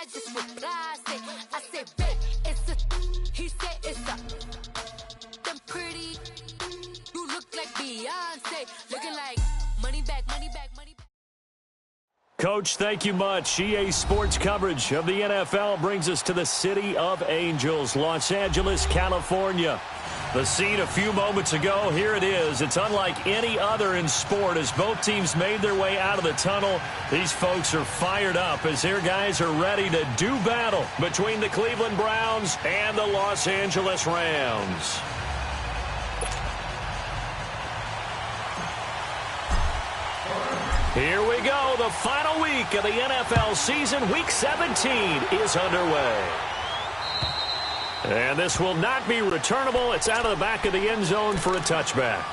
I just reply, I say, babe, it's a, he said it's a, them pretty, you look like Beyonce, looking like money back, money back, money back. Coach, thank you much. EA Sports coverage of the NFL brings us to the City of Angels, Los Angeles, California. The scene a few moments ago, here it is. It's unlike any other in sport as both teams made their way out of the tunnel. These folks are fired up as their guys are ready to do battle between the Cleveland Browns and the Los Angeles Rams. Here we go. The final week of the NFL season. Week 17 is underway. And this will not be returnable. It's out of the back of the end zone for a touchback.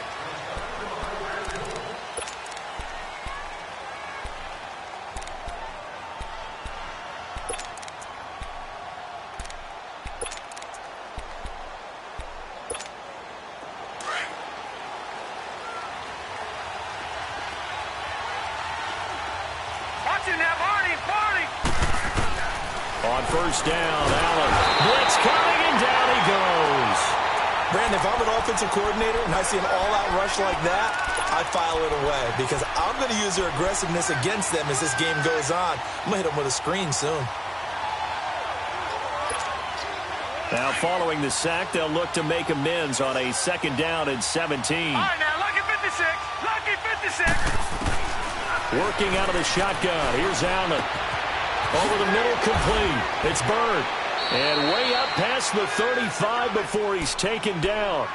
On first down, Allen. Blitz coming, and down he goes. Brandon, if I'm an offensive coordinator and I see an all-out rush like that, I file it away because I'm going to use their aggressiveness against them as this game goes on. I'm going to hit them with a screen soon. Now following the sack, they'll look to make amends on a second down and 17. All right, now, lucky 56. Lucky 56. Working out of the shotgun. Here's Allen. Over the middle, complete. It's Bird. And way up past the 35 before he's taken down.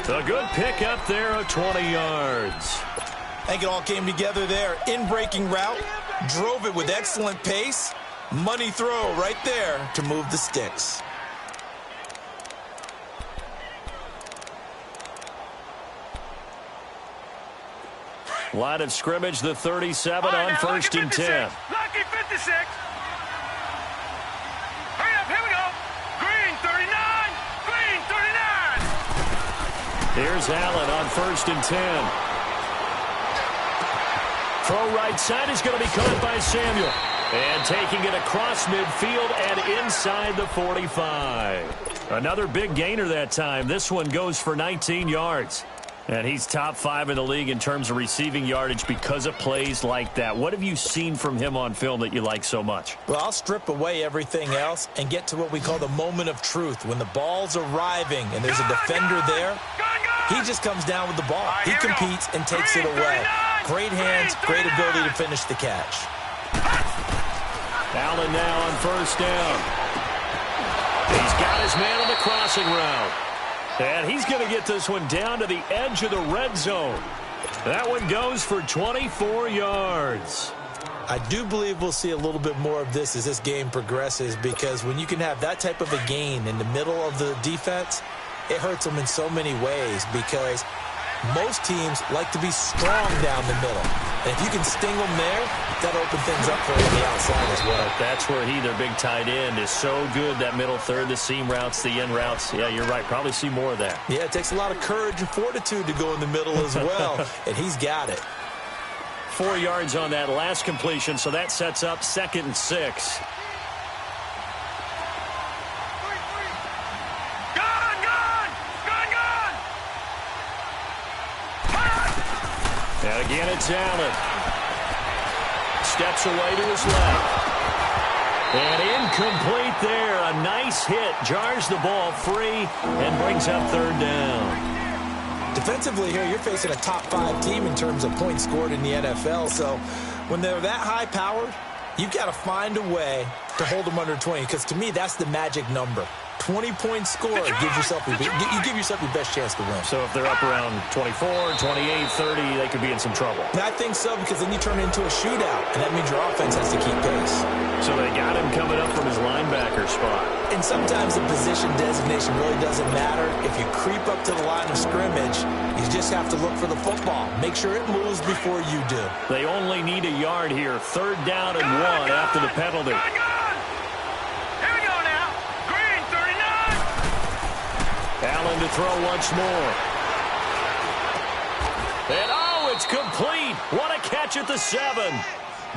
A good pickup there of 20 yards. I think it all came together there. In-breaking route. Drove it with excellent pace. Money throw right there to move the sticks. Line of scrimmage, the 37 on now, first and 10. Lucky 56. Hurry up, here we go. Green 39. Green 39. Here's Allen on first and 10. Throw right side is going to be caught by Samuel. And taking it across midfield and inside the 45. Another big gainer that time. This one goes for 19 yards. And he's top 5 in the league in terms of receiving yardage because of plays like that. What have you seen from him on film that you like so much? Well, I'll strip away everything else and get to what we call the moment of truth. When the ball's arriving and there's a defender there, he just comes down with the ball. He competes and takes it away. Great hands, great ability to finish the catch. Allen now on first down. He's got his man on the crossing route. And he's going to get this one down to the edge of the red zone. That one goes for 24 yards. I do believe we'll see a little bit more of this as this game progresses because when you can have that type of a gain in the middle of the defense, it hurts them in so many ways because most teams like to be strong down the middle. And if you can sting them there, that'll open things up for them on the outside as well. That's where their big tight end, is so good, that middle third, the seam routes, the in routes. Yeah, you're right. Probably see more of that. Yeah, it takes a lot of courage and fortitude to go in the middle as well, and he's got it. 4 yards on that last completion, so that sets up 2nd and 6. And again, it's Allen. Steps away to his left. And incomplete there. A nice hit. Jars the ball free and brings up 3rd down. Defensively here, you're facing a top 5 team in terms of points scored in the NFL. So when they're that high-powered, you've got to find a way to hold them under 20. Because to me, that's the magic number. 20-point score gives yourself you give yourself your best chance to win. So if they're up around 24, 28, 30, they could be in some trouble. I think so, because then you turn it into a shootout, and that means your offense has to keep pace. So they got him coming up from his linebacker spot. And sometimes the position designation really doesn't matter. If you creep up to the line of scrimmage, you just have to look for the football. Make sure it moves before you do. They only need a yard here. 3rd down and 1 after the penalty. Allen to throw once more. And, oh, it's complete. What a catch at the 7.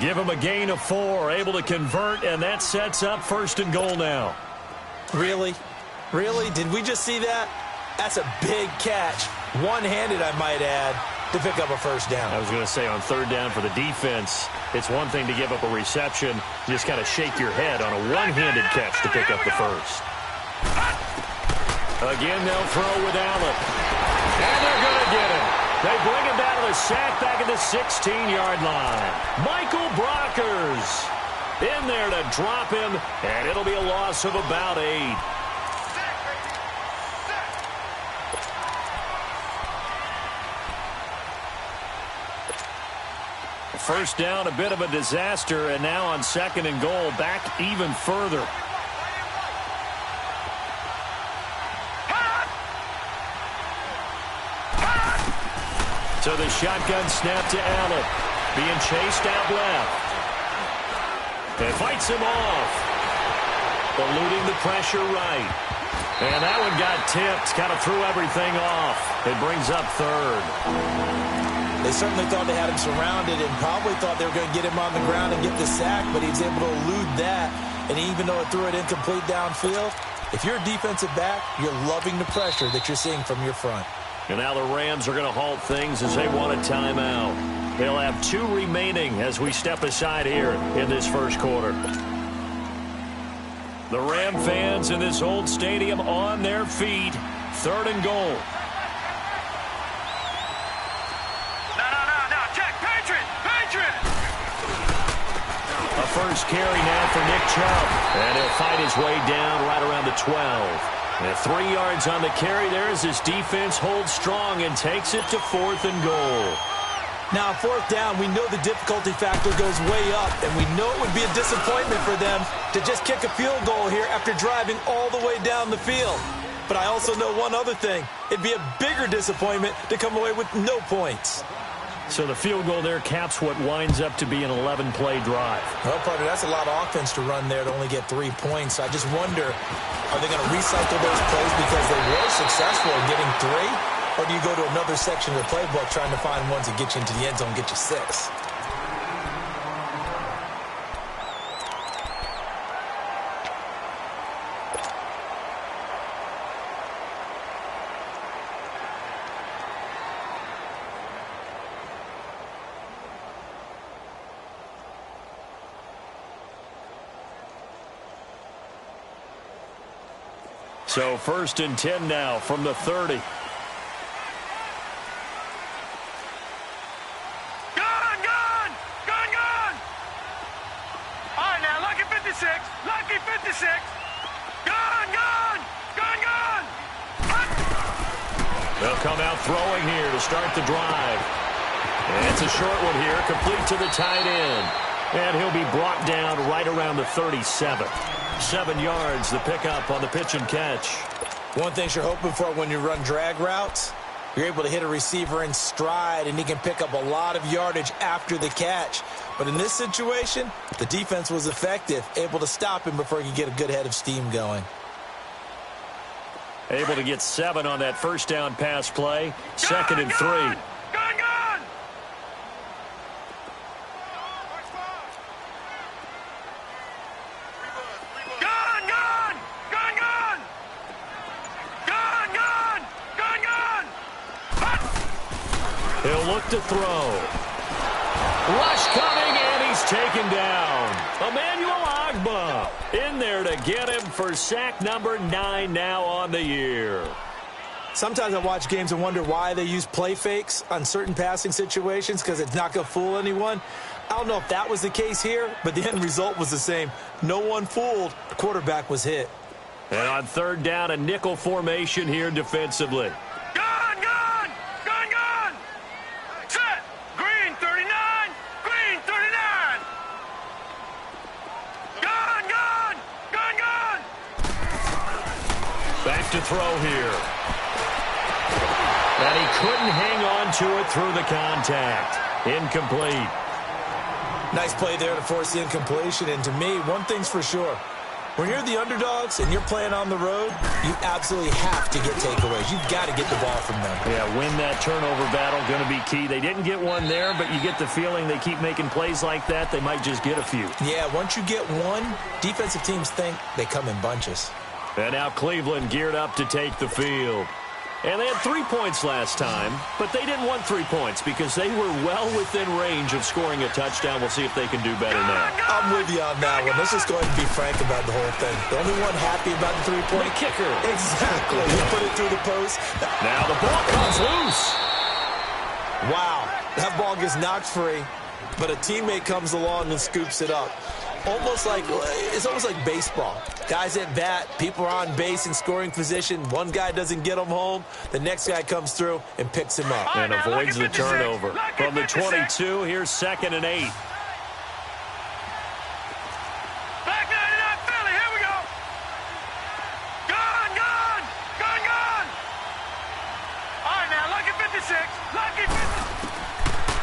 Give him a gain of 4, able to convert, and that sets up 1st and goal now. Really? Really? Did we just see that? That's a big catch. One-handed, I might add, to pick up a 1st down. I was going to say on 3rd down for the defense, it's one thing to give up a reception. You just got to shake your head on a one-handed catch to pick up the 1st. Again, they'll throw with Allen. And they're going to get him. They bring him down to the sack back at the 16-yard line. Michael Brockers in there to drop him, and it'll be a loss of about 8. First down, a bit of a disaster, and now on 2nd and goal, back even further. So the shotgun snap to Allen, being chased out left. And fights him off. Eluding the pressure right. And that one got tipped, kind of threw everything off. It brings up 3rd. They certainly thought they had him surrounded and probably thought they were going to get him on the ground and get the sack, but he was able to elude that. And even though it threw it incomplete downfield, if you're a defensive back, you're loving the pressure that you're seeing from your front. And now the Rams are going to halt things as they want a timeout. They'll have 2 remaining as we step aside here in this 1st quarter. The Ram fans in this old stadium on their feet. 3rd and goal. A first carry now for Nick Chubb. And he'll fight his way down right around the 12. And 3 yards on the carry there as his defense holds strong and takes it to 4th and goal. Now, 4th down, we know the difficulty factor goes way up, and we know it would be a disappointment for them to just kick a field goal here after driving all the way down the field. But I also know one other thing. It'd be a bigger disappointment to come away with no points. So the field goal there caps what winds up to be an 11-play drive. Well, partner, that's a lot of offense to run there to only get 3 points. I just wonder, are they going to recycle those plays because they were successful in getting 3? Or do you go to another section of the playbook trying to find ones that get you into the end zone and get you 6? So 1st and 10 now from the 30. Lucky 56. Gone. They'll come out throwing here to start the drive. And it's a short one here, complete to the tight end. And he'll be brought down right around the 37. 7 yards, the pickup on the pitch and catch. One thing you're hoping for when you run drag routes, you're able to hit a receiver in stride, and he can pick up a lot of yardage after the catch. But in this situation, the defense was effective, able to stop him before he could get a good head of steam going. Able to get 7 on that 1st down pass play. 2nd and 3. Gone. He'll look to throw. Rush coming, and he's taken down. Emmanuel Ogbah in there to get him for sack number 9 now on the year. Sometimes I watch games and wonder why they use play fakes on certain passing situations because it's not going to fool anyone. I don't know if that was the case here, but the end result was the same. No one fooled. The quarterback was hit. And on 3rd down, a nickel formation here defensively. Set. Green 39. Green 39. Gone. Back to throw here. And he couldn't hang on to it through the contact. Incomplete. Nice play there to force the incompletion. And to me, one thing's for sure. When you're the underdogs and you're playing on the road, you absolutely have to get takeaways. You've got to get the ball from them. Yeah, win that turnover battle, going to be key. They didn't get one there, but you get the feeling they keep making plays like that, they might just get a few. Yeah, once you get one, defensive teams think they come in bunches. And now Cleveland geared up to take the field. And they had 3 points last time, but they didn't want 3 points because they were well within range of scoring a touchdown. We'll see if they can do better now. I'm with you on that one. Let's just go ahead and be frank about the whole thing. The only one happy about the 3-point kicker. Exactly. He put it through the post. Now the ball comes loose. Wow. That ball gets knocked free, but a teammate comes along and scoops it up. It's almost like baseball. Guys at bat, people are on base in scoring position. One guy doesn't get them home. The next guy comes through and picks him up. And avoids the turnover. From the 22, here's 2nd and 8. Back 99 Philly, here we go. Gone. All right, now, lucky 56. Lucky 56.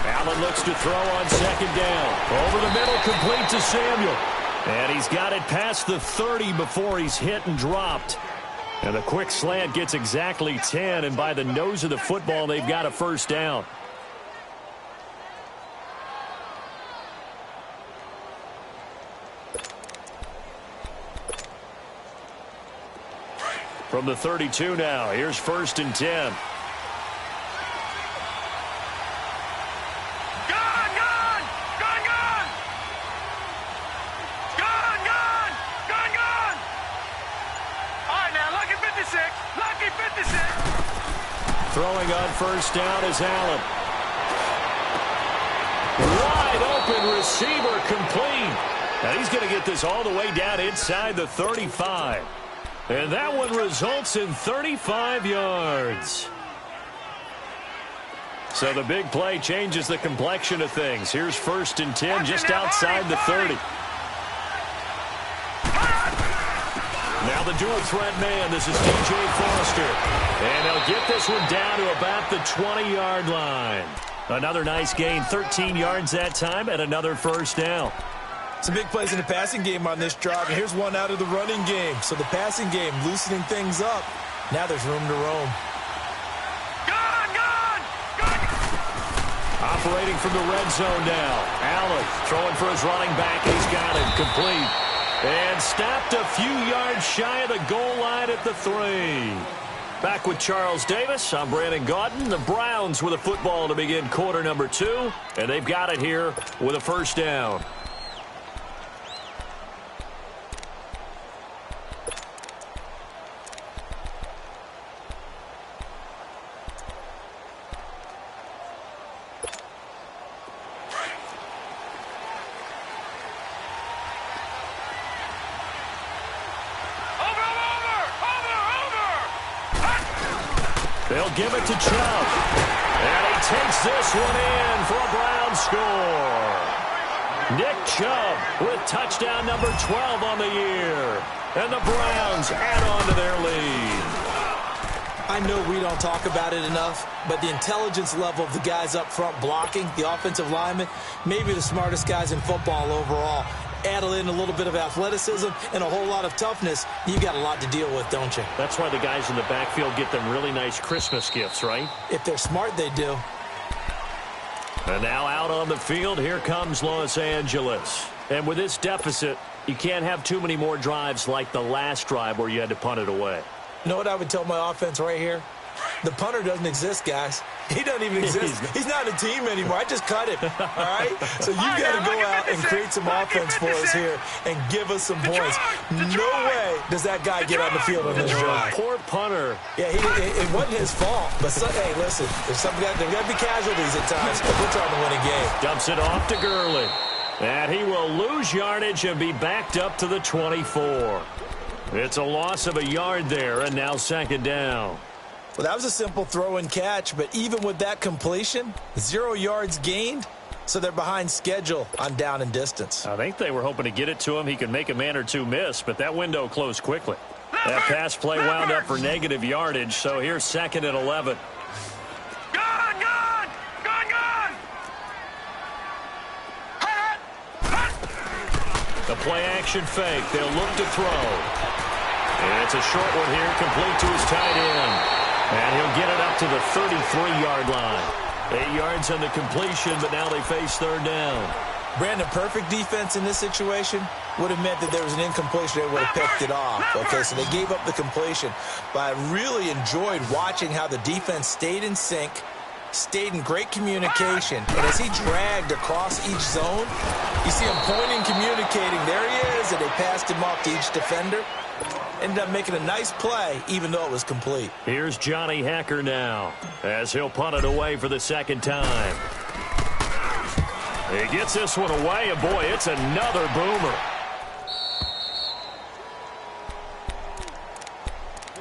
Allen looks to throw on 2nd down. Over the middle, complete to Samuel. And he's got it past the 30 before he's hit and dropped. And the quick slant gets exactly 10, and by the nose of the football, they've got a first down. From the 32 now, here's 1st and 10. Throwing on 1st down is Allen. Wide open receiver, complete. And he's going to get this all the way down inside the 35. And that one results in 35 yards. So the big play changes the complexion of things. Here's 1st and 10 just outside the 30. Now the dual threat man, this is DJ Foster. And they'll get this one down to about the 20-yard line. Another nice gain, 13 yards that time, and another first down. Some big plays in the passing game on this drive, and here's one out of the running game. So the passing game loosening things up. Now there's room to roam. Operating from the red zone now. Allen throwing for his running back, and he's got it complete. And stopped a few yards shy of the goal line at the 3. Back with Charles Davis, I'm Brandon Gaudin. The Browns with a football to begin quarter number 2, and they've got it here with a first down. They'll give it to Chubb. And he takes this one in for a Brown score. Nick Chubb with touchdown number 12 on the year. And the Browns add on to their lead. I know we don't talk about it enough, but the intelligence level of the guys up front blocking, the offensive linemen, maybe the smartest guys in football overall. Add in a little bit of athleticism and a whole lot of toughness, you got a lot to deal with, don't you? That's why the guys in the backfield get them really nice Christmas gifts, right? If they're smart, they do. And now out on the field, here comes Los Angeles. And with this deficit, you can't have too many more drives like the last drive where you had to punt it away. You know what I would tell my offense right here? The punter doesn't exist, guys. He doesn't even exist. He's not a team anymore. I just cut him, all right? So you got to go out and create some offense for us here and give us some points. No way does that guy get on the field on this drive. Poor punter. Yeah, it wasn't his fault. But, hey, listen, there's got to be casualties at times, but we're trying to win a game. Dumps it off to Gurley. And he will lose yardage and be backed up to the 24. It's a loss of a yard there, and now 2nd down. Well, that was a simple throw and catch, but even with that completion, 0 yards gained, so they're behind schedule on down and distance. I think they were hoping to get it to him. He could make a man or two miss, but that window closed quickly. That pass play wound up for negative yardage, so here's 2nd and 11. The play-action fake. They'll look to throw. And it's a short one here, complete to his tight end. And he'll get it up to the 33-yard line. 8 yards on the completion, but now they face third down. Brandon, perfect defense in this situation would have meant that there was an incompletion. They would have picked it off. Okay, so they gave up the completion. But I really enjoyed watching how the defense stayed in sync, stayed in great communication. And as he dragged across each zone, you see him pointing, communicating. There he is, and they passed him off to each defender. Ended up making a nice play, even though it was complete. Here's Johnny Hekker now, as he'll punt it away for the second time. He gets this one away, and boy, it's another boomer.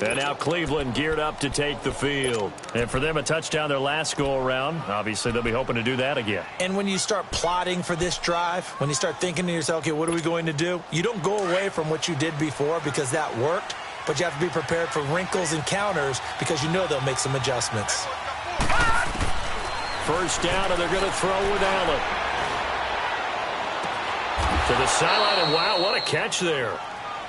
And now Cleveland geared up to take the field. And for them, a touchdown their last go-around. Obviously, they'll be hoping to do that again. And when you start plotting for this drive, when you start thinking to yourself, okay, what are we going to do? You don't go away from what you did before because that worked, but you have to be prepared for wrinkles and counters because you know they'll make some adjustments. First down, and they're going to throw with Allen. To the sideline, and wow, what a catch there.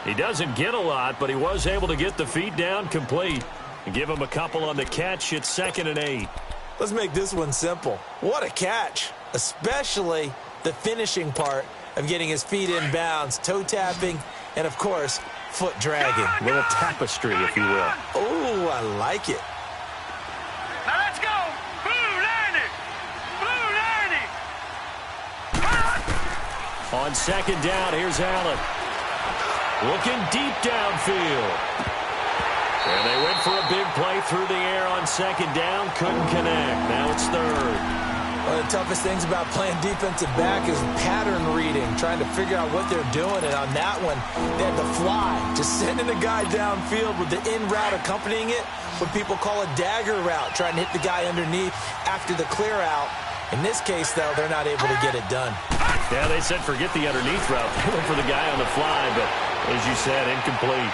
He doesn't get a lot, but he was able to get the feet down complete. And give him a couple on the catch. It's 2nd and 8. Let's make this one simple. What a catch, especially the finishing part of getting his feet in bounds, toe tapping, and, of course, foot dragging. A little tapestry, if you will. Oh, I like it. Now let's go. Blue Lanny. On second down, here's Allen. Looking deep downfield. And they went for a big play through the air on second down. Couldn't connect. Now it's third. One of the toughest things about playing defensive back is pattern reading, trying to figure out what they're doing. And on that one, they had to fly, just sending the guy downfield with the in route accompanying it, what people call a dagger route, trying to hit the guy underneath after the clear out. In this case, though, they're not able to get it done. Yeah, they said forget the underneath route. They went for the guy on the fly, but as you said, incomplete.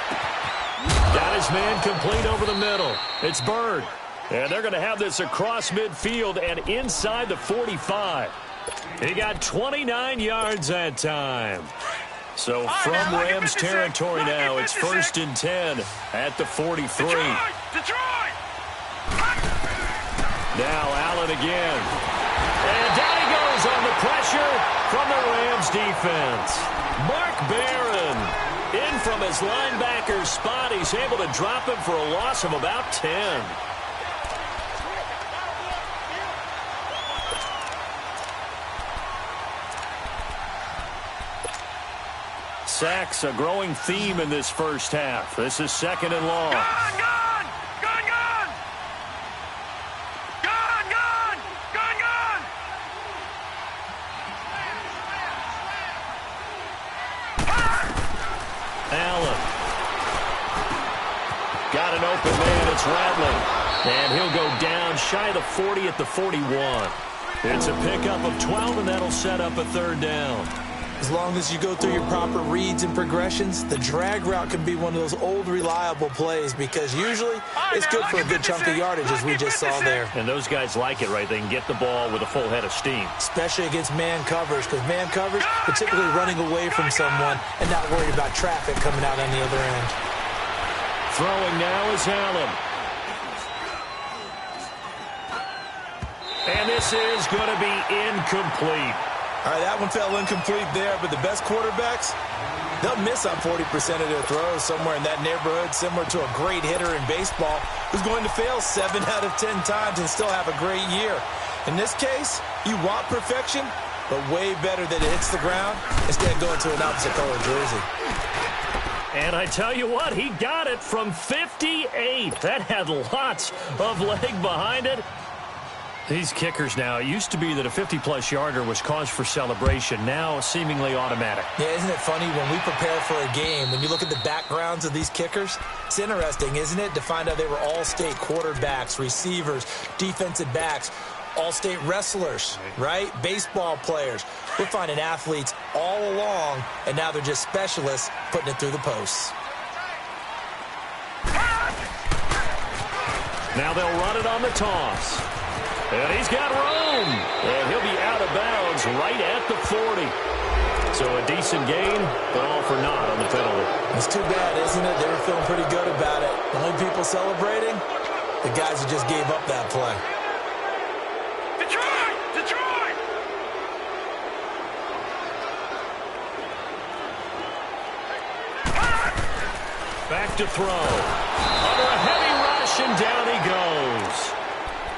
Got his man complete over the middle. It's Bird. And they're going to have this across midfield and inside the 45. He got 29 yards that time. So from Rams territory now, it's 1st and 10 at the 43. Detroit! Now Allen again. And down he goes on the pressure from the Rams defense. Mark Barron in from his linebacker spot. He's able to drop him for a loss of about 10. Sacks, a growing theme in this first half. This is 2nd and long. Gone! Allen. Got an open man. It's Rattling. And he'll go down shy of the 40 at the 41. It's a pickup of 12, and that'll set up a third down. As long as you go through your proper reads and progressions, the drag route can be one of those old reliable plays because usually it's good for a good chunk of yardage, as we just saw there. And those guys like it, right? They can get the ball with a full head of steam. Especially against man coverage, because man coverage, particularly running away from someone and not worried about traffic coming out on the other end. Throwing now is Allen. And this is going to be incomplete. All right, that one fell incomplete there, but the best quarterbacks, they'll miss on 40% of their throws somewhere in that neighborhood, similar to a great hitter in baseball who's going to fail 7 out of 10 times and still have a great year. In this case, you want perfection, but way better that it hits the ground instead of going to an opposite color jersey. And I tell you what, he got it from 58. That had lots of leg behind it. These kickers now, it used to be that a 50-plus yarder was cause for celebration. Now, seemingly automatic. Yeah, isn't it funny when we prepare for a game, when you look at the backgrounds of these kickers, it's interesting, isn't it, to find out they were all-state quarterbacks, receivers, defensive backs, all-state wrestlers, right? Baseball players. We're finding athletes all along, and now they're just specialists putting it through the posts. Now they'll run it on the toss. And he's got room. And he'll be out of bounds right at the 40. So a decent gain, but all for naught on the penalty. It's too bad, isn't it? They were feeling pretty good about it. The only people celebrating, the guys who just gave up that play. Detroit! Detroit! Back to throw. Under a heavy rush, and down he goes.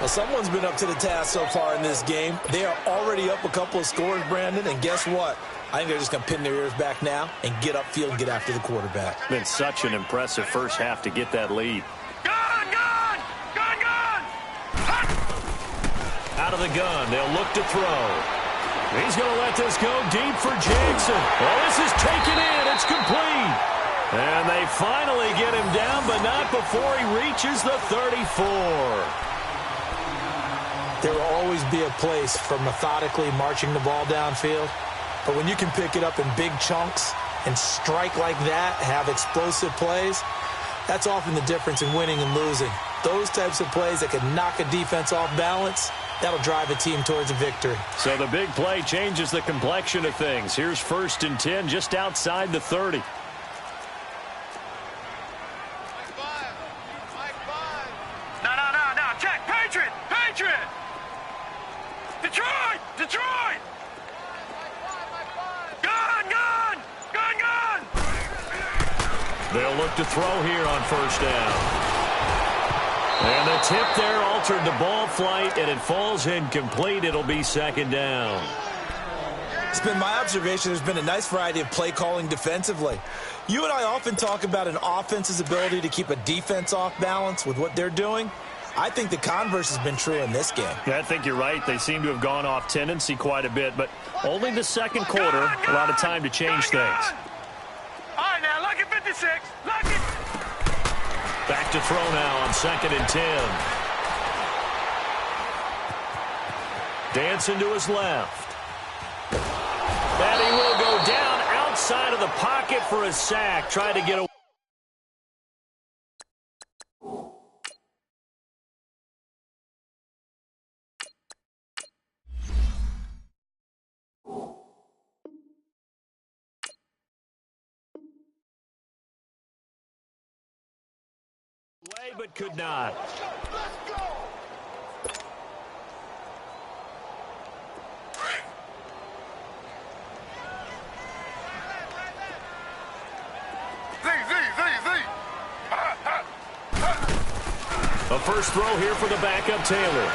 Well, someone's been up to the task so far in this game. They are already up a couple of scores, Brandon, and guess what? I think they're just going to pin their ears back now and get upfield and get after the quarterback. Been such an impressive first half to get that lead. Gun! Gun! Gun! Gun! Out of the gun, they'll look to throw. He's going to let this go deep for Jackson. Oh, this is taken in. It's complete. And they finally get him down, but not before he reaches the 34. There will always be a place for methodically marching the ball downfield. But when you can pick it up in big chunks and strike like that, have explosive plays, that's often the difference in winning and losing. Those types of plays that can knock a defense off balance, that'll drive a team towards a victory. So the big play changes the complexion of things. Here's 1st and 10 just outside the 30. No. Check. Patriot! Patriot! Detroit! Detroit! Gun! Gun! Gun! Gun! They'll look to throw here on 1st down. And the tip there altered the ball flight, and it falls incomplete. It'll be 2nd down. It's been my observation there's been a nice variety of play calling defensively. You and I often talk about an offense's ability to keep a defense off balance with what they're doing. I think the converse has been true in this game. Yeah, I think you're right. They seem to have gone off tendency quite a bit, but only the 2nd quarter, a lot of time to change things. All right, now, lucky 56. Lucky. Back to throw now on 2nd and 10. Dancing to his left. And he will go down outside of the pocket for a sack. Trying to get away. But could not. A first throw here for the backup Taylor.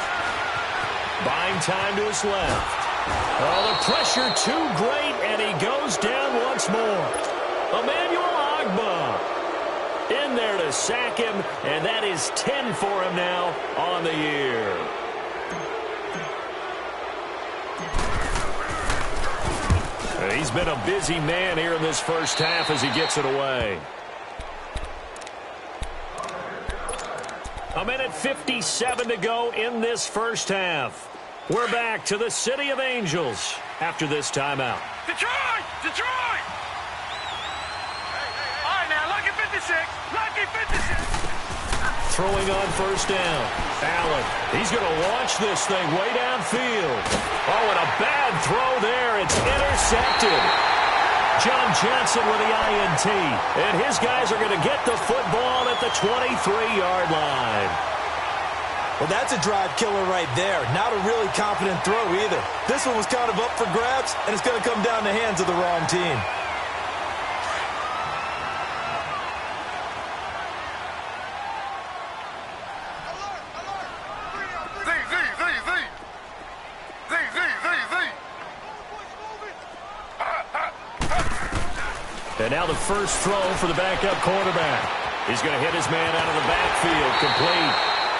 Buying time to his left. Oh, the pressure too great, and he goes down once more. Emmanuel Ogbah in there to sack him, and that is 10 for him now on the year. He's been a busy man here in this first half as he gets it away. A minute 57 to go in this first half. We're back to the City of Angels after this timeout. Detroit! Detroit! All right, now, lucky 56. Lucky 56. Throwing on first down. Allen, he's going to launch this thing way downfield. Oh, and a bad throw there. It's intercepted. John Johnson with the INT. And his guys are going to get the football at the 23-yard line. Well, that's a drive killer right there. Not a really confident throw either. This one was kind of up for grabs, and it's going to come down the hands of the wrong team. And now the first throw for the backup quarterback. He's going to hit his man out of the backfield, complete.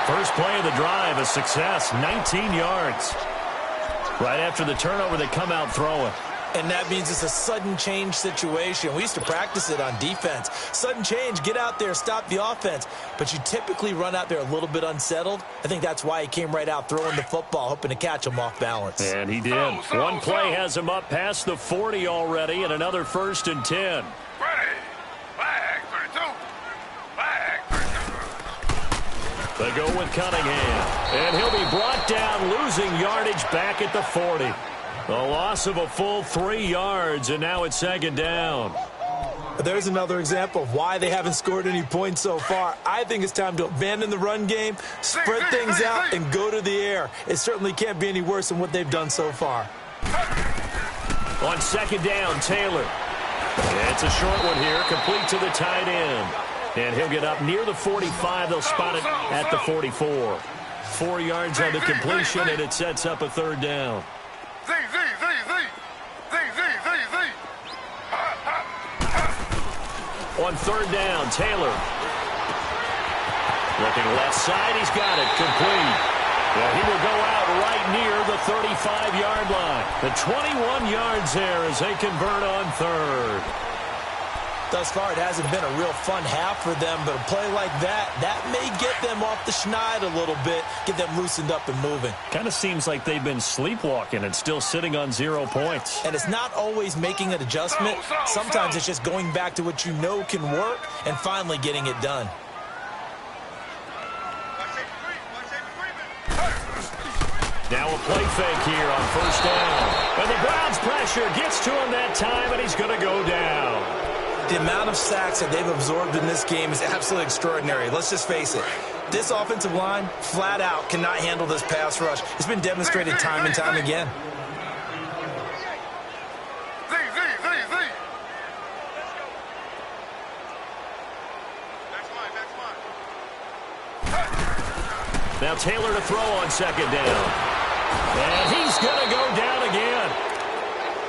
First play of the drive, a success, 19 yards. Right after the turnover, they come out throwing. And that means it's a sudden change situation. We used to practice it on defense. Sudden change, get out there, stop the offense. But you typically run out there a little bit unsettled. I think that's why he came right out throwing the football, hoping to catch him off balance. And he did. One play has him up past the 40 already, and another 1st and 10. Ready. Flag 32. Flag 32. They go with Cunningham. And he'll be brought down, losing yardage back at the 40. The loss of a full 3 yards, and now it's second down. There's another example of why they haven't scored any points so far. I think it's time to abandon the run game, spread things out, and go to the air. It certainly can't be any worse than what they've done so far. On second down, Taylor. It's a short one here, complete to the tight end. And he'll get up near the 45. They'll spot it at the 44. 4 yards on the completion, and it sets up a third down. On third down, Taylor. Looking left side, he's got it, complete. Well, he will go out right near the 35-yard line. The 21 yards there as they convert on third. Thus far, it hasn't been a real fun half for them, but a play like that may get them off the schneid a little bit, get them loosened up and moving. Kind of seems like they've been sleepwalking and still sitting on 0 points. And it's not always making an adjustment. Sometimes it's just going back to what you know can work and finally getting it done. Now a play fake here on first down. And the Browns' pressure gets to him that time, and he's going to go down. The amount of sacks that they've absorbed in this game is absolutely extraordinary. Let's just face it. This offensive line, flat out, cannot handle this pass rush. It's been demonstrated time and time again. Now Taylor to throw on second down. And he's going to go down again.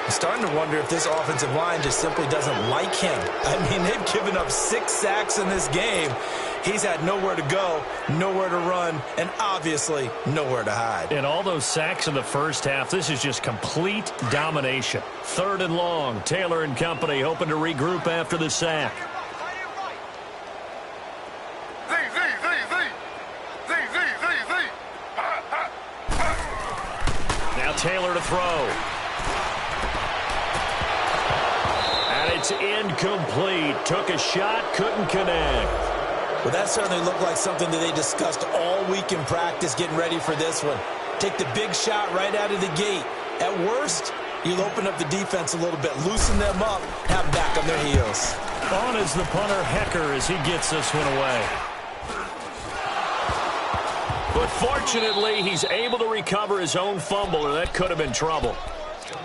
I'm starting to wonder if this offensive line just simply doesn't like him. I mean, they've given up 6 sacks in this game. He's had nowhere to go, nowhere to run, and obviously nowhere to hide. And all those sacks in the first half, this is just complete domination. Third and long, Taylor and company hoping to regroup after the sack. Now Taylor to throw. It's incomplete. Took a shot, couldn't connect. Well, that certainly looked like something that they discussed all week in practice getting ready for this one. Take the big shot right out of the gate. At worst, you'll open up the defense a little bit, loosen them up, have them back on their heels. On is the punter, Hecker, as he gets this one away. But fortunately, he's able to recover his own fumble, or that could have been trouble.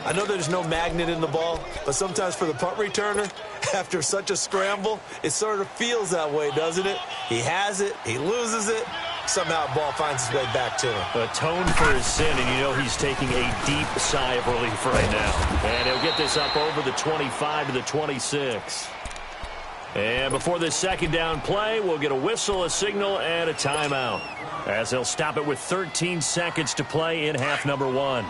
I know there's no magnet in the ball, but sometimes for the punt returner, after such a scramble, it sort of feels that way, doesn't it? He has it, he loses it, somehow the ball finds its way back to him. Atone for his sin, and you know he's taking a deep sigh of relief right now. And he'll get this up over the 25 to the 26. And before this second down play, we'll get a whistle, a signal, and a timeout, as they'll stop it with 13 seconds to play in half number 1.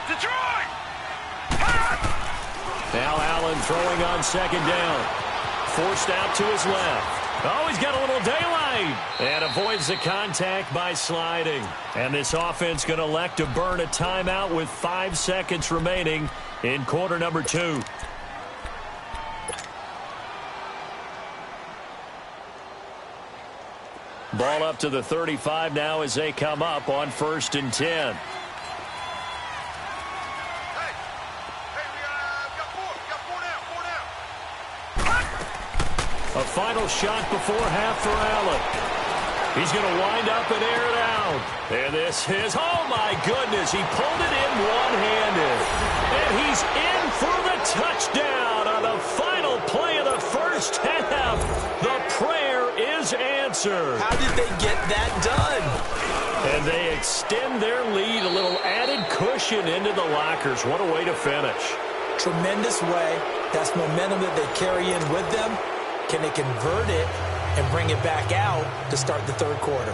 Detroit! Now Allen throwing on second down. Forced out to his left. Oh, he's got a little daylight. And avoids the contact by sliding. And this offense going to elect to burn a timeout with 5 seconds remaining in quarter number 2. Ball up to the 35 now as they come up on 1st and 10. A final shot before half for Allen. He's going to wind up and air it out. And this is, oh my goodness, he pulled it in one-handed. And he's in for the touchdown on the final play of the first half. The prayer is answered. How did they get that done? And they extend their lead, a little added cushion into the lockers. What a way to finish. Tremendous way. That's momentum that they carry in with them. Can they convert it and bring it back out to start the third quarter?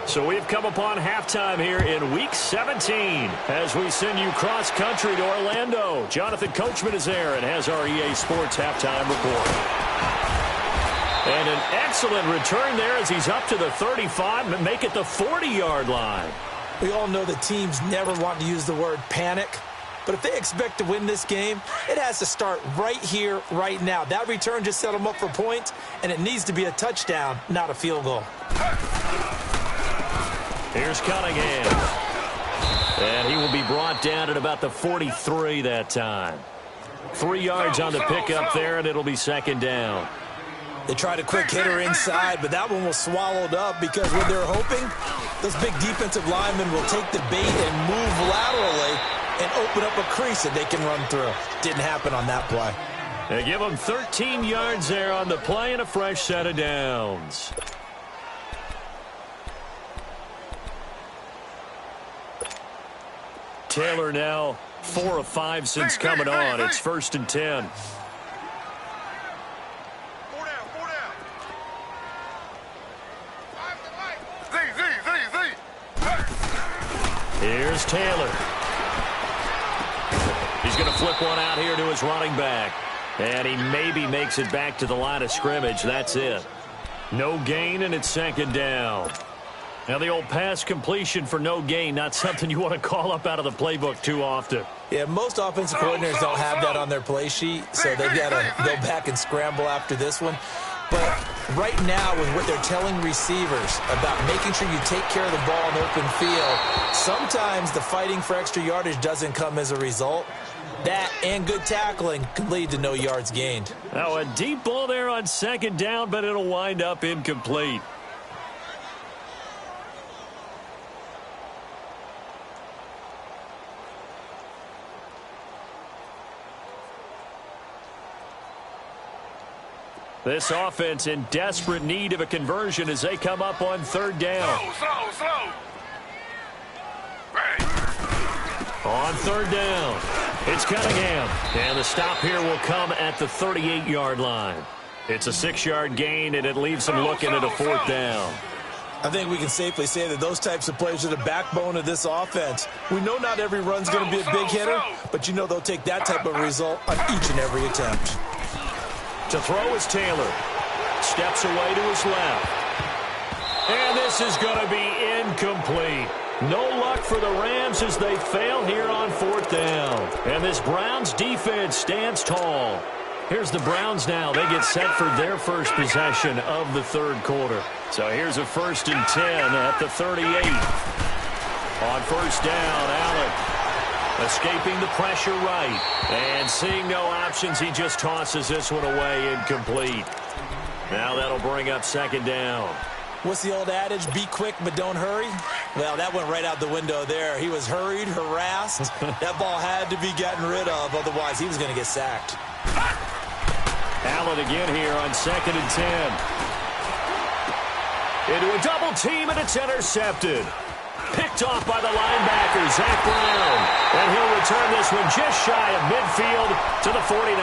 So we've come upon halftime here in Week 17 as we send you cross-country to Orlando. Jonathan Coachman is there and has our EA Sports halftime report. And an excellent return there as he's up to the 35 and make it the 40-yard line. We all know that teams never want to use the word panic, But if they expect to win this game, it has to start right here, right now. That return just set them up for points, and it needs to be a touchdown, not a field goal. Here's Cunningham. And he will be brought down at about the 43 that time. 3 yards on the pickup there, and it'll be second down. They tried a quick hitter inside, but that one was swallowed up because what they're hoping, those big defensive linemen will take the bait and move laterally and open up a crease that they can run through. Didn't happen on that play. They give them 13 yards there on the play and a fresh set of downs. Taylor now 4 of 5 since coming on. It's 1st and 10. Here's Taylor. He's going to flip one out here to his running back. And he maybe makes it back to the line of scrimmage. That's it. No gain, and it's second down. Now, the old pass completion for no gain, not something you want to call up out of the playbook too often. Yeah, most offensive coordinators don't have that on their play sheet, so they've got to go back and scramble after this one. But right now, with what they're telling receivers about making sure you take care of the ball in open field, sometimes the fighting for extra yardage doesn't come as a result. That and good tackling can lead to no yards gained. Now, a deep ball there on second down, but it'll wind up incomplete. This offense in desperate need of a conversion as they come up on third down. Slow. On third down, it's Cunningham. And the stop here will come at the 38-yard line. It's a 6-yard gain, and it leaves them looking at a 4th down. I think we can safely say that those types of plays are the backbone of this offense. We know not every run's going to be a big hitter, but you know they'll take that type of result on each and every attempt. To throw is Taylor. Steps away to his left. And this is going to be incomplete. No luck for the Rams as they fail here on 4th down. And this Browns defense stands tall. Here's the Browns now. They get set for their first possession of the third quarter. So here's a 1st and 10 at the 38. On 1st down, Allen. Escaping the pressure right. And seeing no options, he just tosses this one away incomplete. Now that'll bring up 2nd down. What's the old adage? Be quick, but don't hurry? Well, that went right out the window there. He was hurried, harassed. That ball had to be gotten rid of, otherwise he was going to get sacked. Allen again here on 2nd and 10. Into a double team, and it's intercepted. Picked off by the linebacker, Zach Brown. And he'll return this one just shy of midfield to the 49.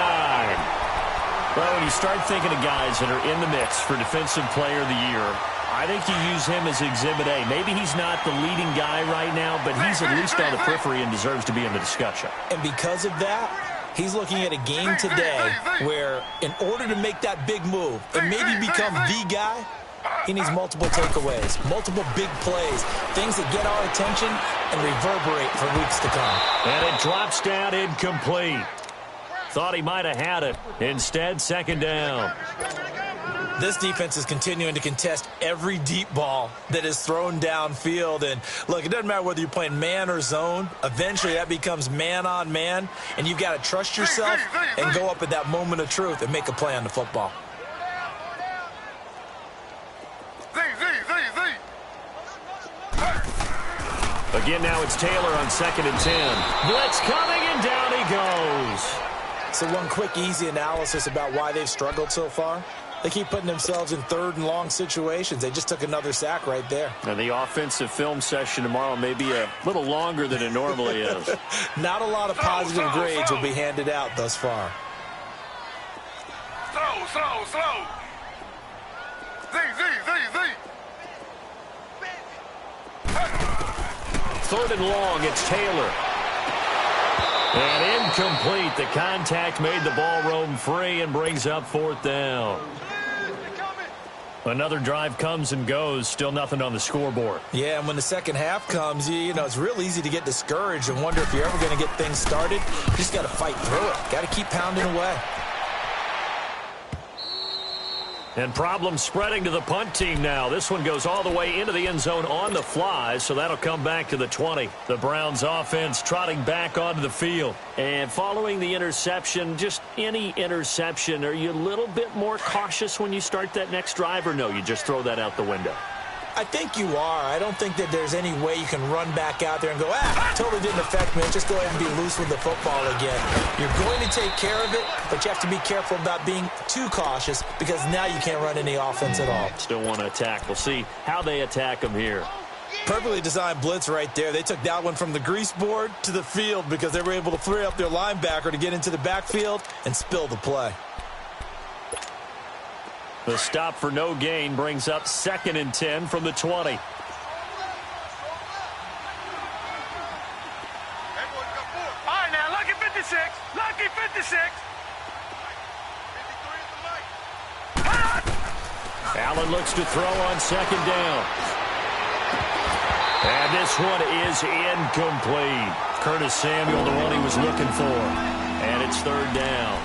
Well, when you start thinking of guys that are in the mix for Defensive Player of the Year, I think you use him as Exhibit A. Maybe he's not the leading guy right now, but he's at least on the periphery and deserves to be in the discussion. And because of that, he's looking at a game today where in order to make that big move and maybe become the guy, he needs multiple takeaways, multiple big plays, things that get our attention and reverberate for weeks to come. And it drops down incomplete. Thought he might have had it. Instead, 2nd down. This defense is continuing to contest every deep ball that is thrown downfield. And, look, it doesn't matter whether you're playing man or zone. Eventually, that becomes man-on-man, and you've got to trust yourself and go up at that moment of truth and make a play on the football. Again, now it's Taylor on 2nd and 10. Blitz coming, and down he goes. So one quick, easy analysis about why they've struggled so far. They keep putting themselves in 3rd and long situations. They just took another sack right there. And the offensive film session tomorrow may be a little longer than it normally is. Not a lot of positive grades will be handed out thus far. Slow. Z. 3rd and long, it's Taylor. And incomplete. The contact made the ball roam free and brings up 4th down. Another drive comes and goes, still nothing on the scoreboard. Yeah, and when the second half comes, you know, it's real easy to get discouraged and wonder if you're ever going to get things started. You just got to fight through it. Got to keep pounding away. And problems spreading to the punt team now. This one goes all the way into the end zone on the fly, so that'll come back to the 20. The Browns offense trotting back onto the field. And following the interception, just any interception, are you a little bit more cautious when you start that next drive, or no, you just throw that out the window? I think you are. I don't think that there's any way you can run back out there and go, totally didn't affect me. Just go ahead and be loose with the football again. You're going to take care of it, but you have to be careful about being too cautious because now you can't run any offense at all. Still want to attack. We'll see how they attack them here. Perfectly designed blitz right there. They took that one from the grease board to the field because they were able to free up their linebacker to get into the backfield and spill the play. The stop for no gain brings up 2nd and 10 from the 20. All right, now, lucky 56. Lucky 56. Allen looks to throw on 2nd down. And this one is incomplete. Curtis Samuel, the one he was looking for. And it's 3rd down.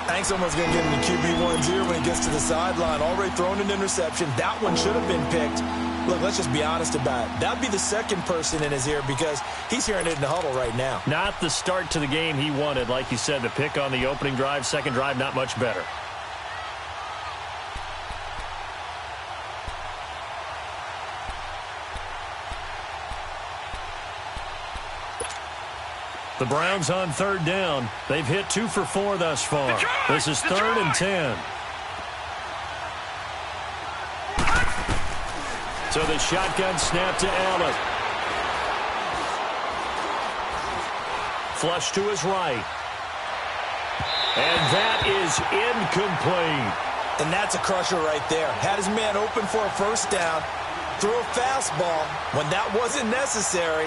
I think someone's going to get into QB1's ear when he gets to the sideline. Already thrown an interception. That one should have been picked. Look, let's just be honest about it. That'd be the second person in his ear because he's hearing it in the huddle right now. Not the start to the game he wanted. Like you said, the pick on the opening drive, second drive, not much better. The Browns on 3rd down. They've hit 2 for 4 thus far. This is 3rd and 10. So the shotgun snap to Allen. Flush to his right. And that is incomplete. And that's a crusher right there. Had his man open for a first down. Threw a fastball when that wasn't necessary.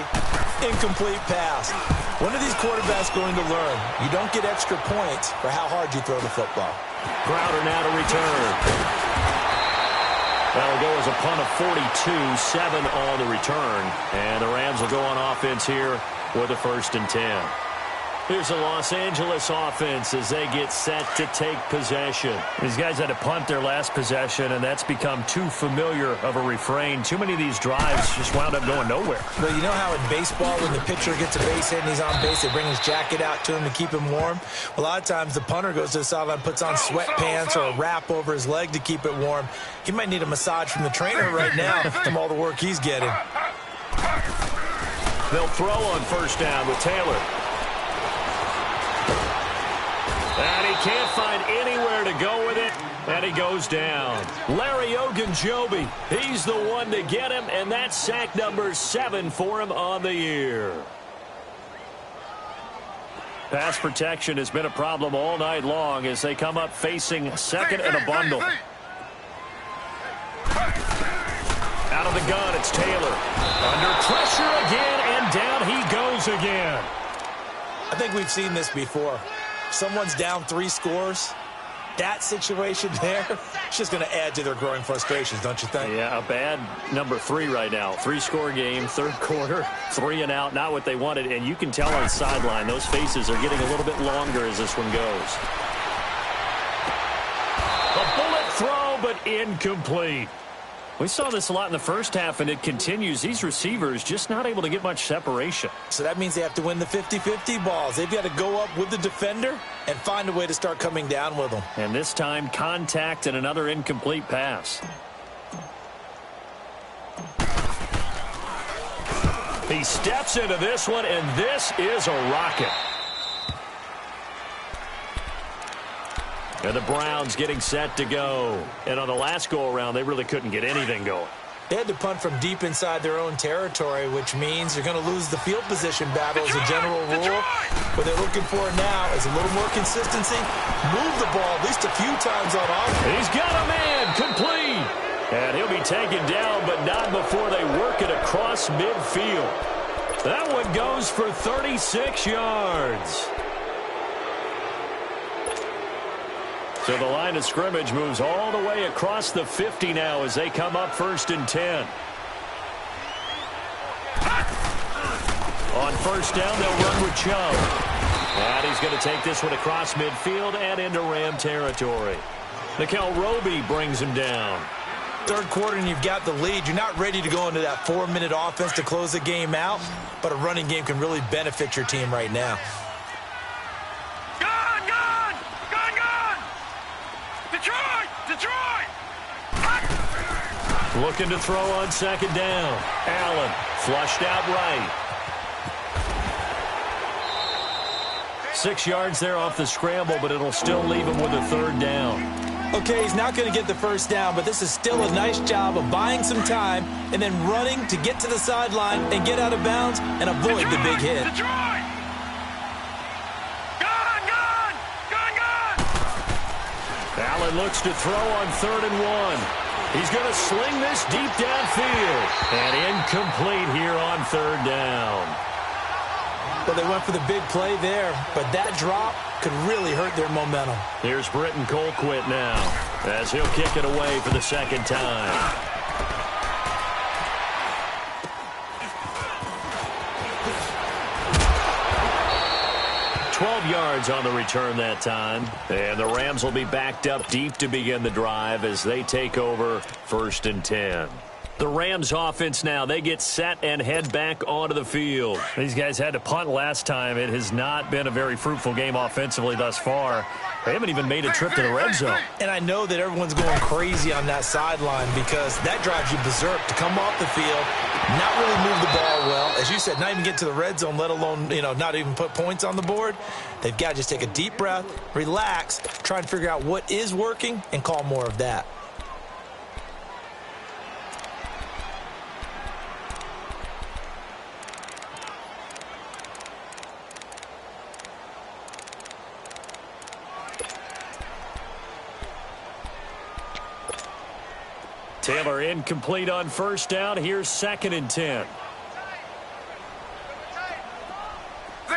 Incomplete pass. When are these quarterbacks going to learn? You don't get extra points for how hard you throw the football. Crowder now to return. That'll go as a punt of 42, 7 on the return. And the Rams will go on offense here with a 1st and 10. Here's the Los Angeles offense as they get set to take possession. These guys had to punt their last possession, and that's become too familiar of a refrain. Too many of these drives just wound up going nowhere. Well, you know how in baseball, when the pitcher gets a base hit and he's on base, they bring his jacket out to him to keep him warm? A lot of times the punter goes to the sideline, puts on sweatpants or a wrap over his leg to keep it warm. He might need a massage from the trainer right now from all the work he's getting. They'll throw on 1st down with Taylor. And he can't find anywhere to go with it, and he goes down. Larry Ogunjobi, he's the one to get him, and that's sack number 7 for him on the year. Pass protection has been a problem all night long as they come up facing 2nd and a bundle. Out of the gun, it's Taylor. Under pressure again, and down he goes again. I think we've seen this before. Someone's down 3 scores. That situation there, it's just going to add to their growing frustrations, don't you think? Yeah, a bad number 3 right now. 3-score game, 3rd quarter, 3 and out, not what they wanted. And you can tell on the sideline, those faces are getting a little bit longer as this one goes. A bullet throw, but incomplete. We saw this a lot in the first half, and it continues. These receivers just not able to get much separation. So that means they have to win the 50-50 balls. They've got to go up with the defender and find a way to start coming down with them. And this time, contact and another incomplete pass. He steps into this one, and this is a rocket. And the Browns getting set to go. And on the last go-around, they really couldn't get anything going. They had to punt from deep inside their own territory, which means you're going to lose the field position battle as a general rule. What they're looking for now is a little more consistency. Move the ball at least a few times on offense. He's got a man complete. And he'll be taken down, but not before they work it across midfield. That one goes for 36 yards. So the line of scrimmage moves all the way across the 50 now as they come up 1st and 10. On 1st down, they'll run with Chubb. And he's going to take this one across midfield and into Ram territory. Nickel Roby brings him down. Third quarter and you've got the lead. You're not ready to go into that 4-minute offense to close the game out, but a running game can really benefit your team right now. Detroit! Looking to throw on 2nd down. Allen flushed out right. 6 yards there off the scramble, but it'll still leave him with a 3rd down. Okay, he's not going to get the 1st down, but this is still a nice job of buying some time and then running to get to the sideline and get out of bounds and avoid the big hit. Detroit! Allen looks to throw on 3rd and 1. He's going to sling this deep downfield. And incomplete here on 3rd down. Well, they went for the big play there, but that drop could really hurt their momentum. Here's Britton Colquitt now as he'll kick it away for the 2nd time. 12 yards on the return that time. And the Rams will be backed up deep to begin the drive as they take over 1st and 10. The Rams offense now, they get set and head back onto the field. These guys had to punt last time. It has not been a very fruitful game offensively thus far. They haven't even made a trip to the red zone. And I know that everyone's going crazy on that sideline because that drives you berserk to come off the field, not really move the ball well. As you said, not even get to the red zone, let alone, not even put points on the board. They've got to just take a deep breath, relax, try and figure out what is working, and call more of that. Taylor incomplete on 1st down. Here's 2nd and 10. Z.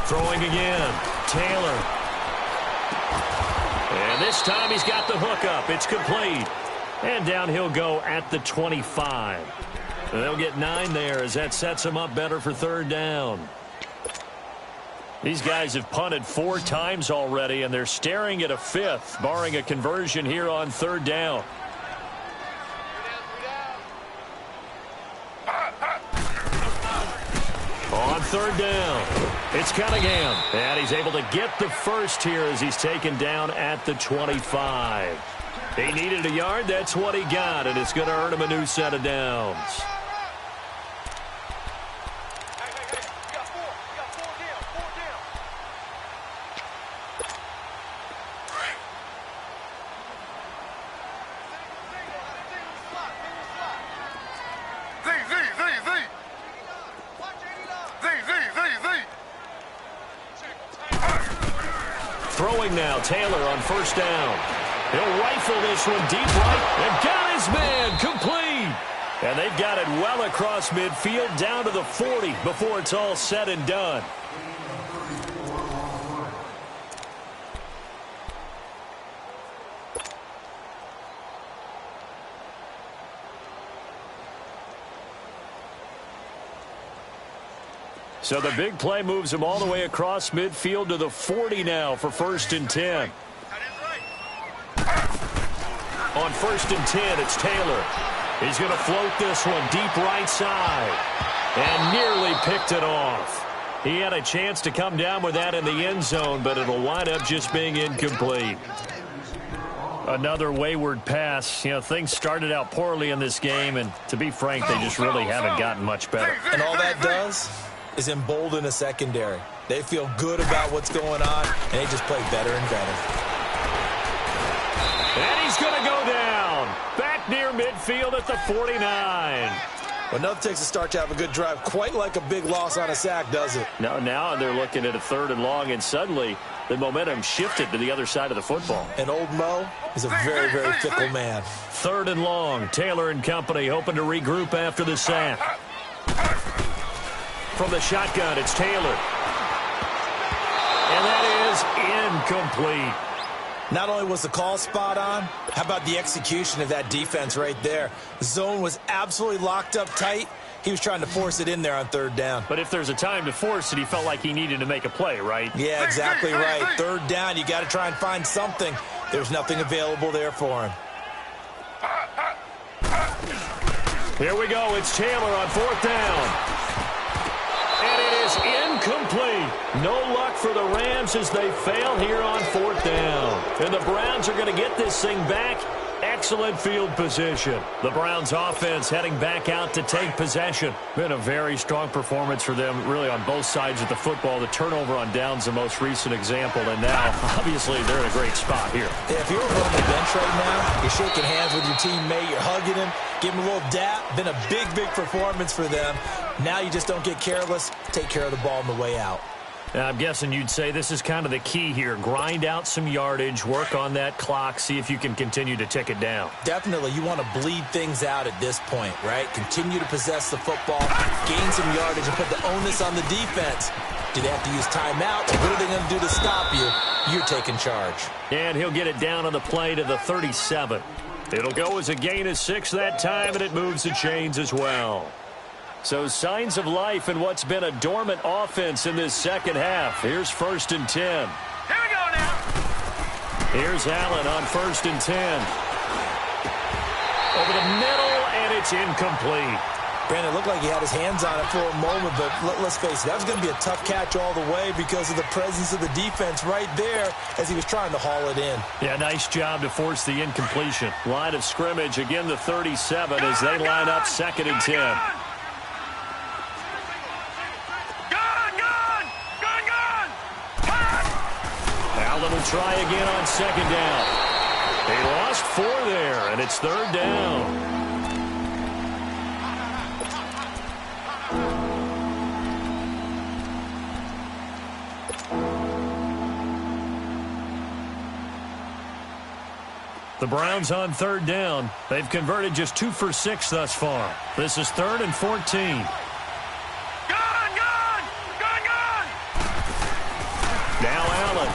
Throwing again. Taylor. And this time he's got the hook up. It's complete. And down he'll go at the 25. They'll get 9 there as that sets them up better for 3rd down. These guys have punted 4 times already, and they're staring at a 5th, barring a conversion here on 3rd down. On 3rd down, it's Cunningham, and he's able to get the 1st here as he's taken down at the 25. He needed a yard. That's what he got, and it's going to earn him a new set of downs. Throwing now, Taylor on 1st down. He'll rifle this one deep right and got his man complete. And they've got it well across midfield down to the 40 before it's all said and done. So the big play moves him all the way across midfield to the 40 now for 1st and 10. On 1st and 10, it's Taylor. He's going to float this one deep right side. And nearly picked it off. He had a chance to come down with that in the end zone, but it'll wind up just being incomplete. Another wayward pass. Things started out poorly in this game, and to be frank, they just really haven't gotten much better. And all that does is embolden a secondary. They feel good about what's going on, and they just play better and better. And he's going to go down. Back near midfield at the 49. Well, nothing takes a start to have a good drive quite like a big loss on a sack, does it? No, now they're looking at a 3rd and long, and suddenly the momentum shifted to the other side of the football. And old Mo is a very, very fickle man. 3rd and long. Taylor and company hoping to regroup after the sack. From the shotgun, it's Taylor. And that is incomplete. Not only was the call spot on, how about the execution of that defense right there? The zone was absolutely locked up tight. He was trying to force it in there on third down. But if there's a time to force it, he felt like he needed to make a play, right? Yeah, exactly right. Third down, you got to try and find something. There's nothing available there for him. Here we go. It's Taylor on fourth down. And it is incomplete. No luck for the Rams as they fail here on fourth down. And the Browns are going to get this thing back. Excellent field position. The Browns offense heading back out to take possession. Been a very strong performance for them really on both sides of the football. The turnover on downs the most recent example. And now, obviously, they're in a great spot here. Yeah, if you're on the bench right now, you're shaking hands with your teammate, you're hugging him, give him a little dap. Been a big, big performance for them. Now you just don't get careless. Take care of the ball on the way out. Now, I'm guessing you'd say this is kind of the key here. Grind out some yardage, work on that clock, see if you can continue to tick it down. Definitely. You want to bleed things out at this point, right? Continue to possess the football, gain some yardage, and put the onus on the defense. Do they have to use timeout? What are they going to do to stop you? You're taking charge. And he'll get it down on the play to the 37. It'll go as a gain of 6 that time, and it moves the chains as well. So signs of life in what's been a dormant offense in this second half. Here's 1st and 10. Here we go now. Here's Allen on 1st and 10. Over the middle, and it's incomplete. Brandon, it looked like he had his hands on it for a moment, but let's face it, that was going to be a tough catch all the way because of the presence of the defense right there as he was trying to haul it in. Yeah, nice job to force the incompletion. Line of scrimmage, again the 37 as they line up 2nd and 10. Allen will try again on 2nd down. He lost 4 there, and it's 3rd down. The Browns on 3rd down. They've converted just 2 for 6 thus far. This is 3rd and 14. Now Allen.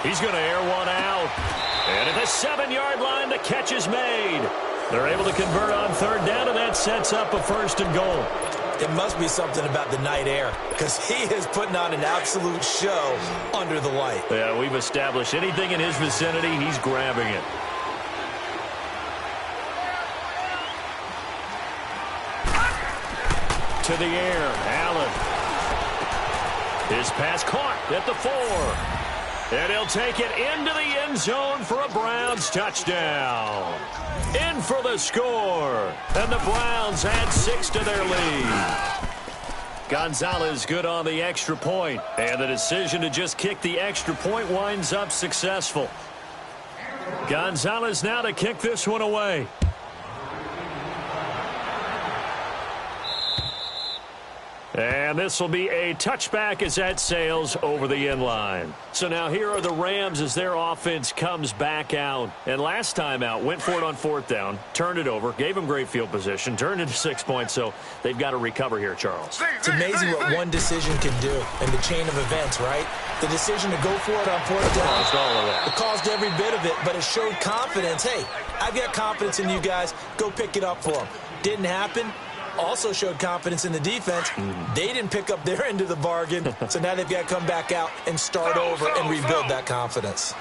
He's going to air one out. And at the 7-yard line, the catch is made. They're able to convert on 3rd down, and that sets up a 1st and goal. It must be something about the night air because he is putting on an absolute show under the light. Yeah, we've established anything in his vicinity, he's grabbing it. To the air, Allen. His pass caught at the 4. And he'll take it into the end zone for a Browns touchdown. In for the score. And the Browns add 6 to their lead. Gonzalez good on the extra point. And the decision to just kick the extra point winds up successful. Gonzalez now to kick this one away. And this will be a touchback as that sails over the end line. So now here are the Rams as their offense comes back out. And last time out, went for it on 4th down, turned it over, gave them great field position, turned into 6 points. So they've got to recover here, Charles. It's amazing what one decision can do in the chain of events, right? The decision to go for it on 4th down. Caused all of that. It caused every bit of it, but it showed confidence. Hey, I've got confidence in you guys. Go pick it up for them. Didn't happen. Also showed confidence in the defense. They didn't pick up their end of the bargain, so now they've got to come back out and start over and rebuild that confidence.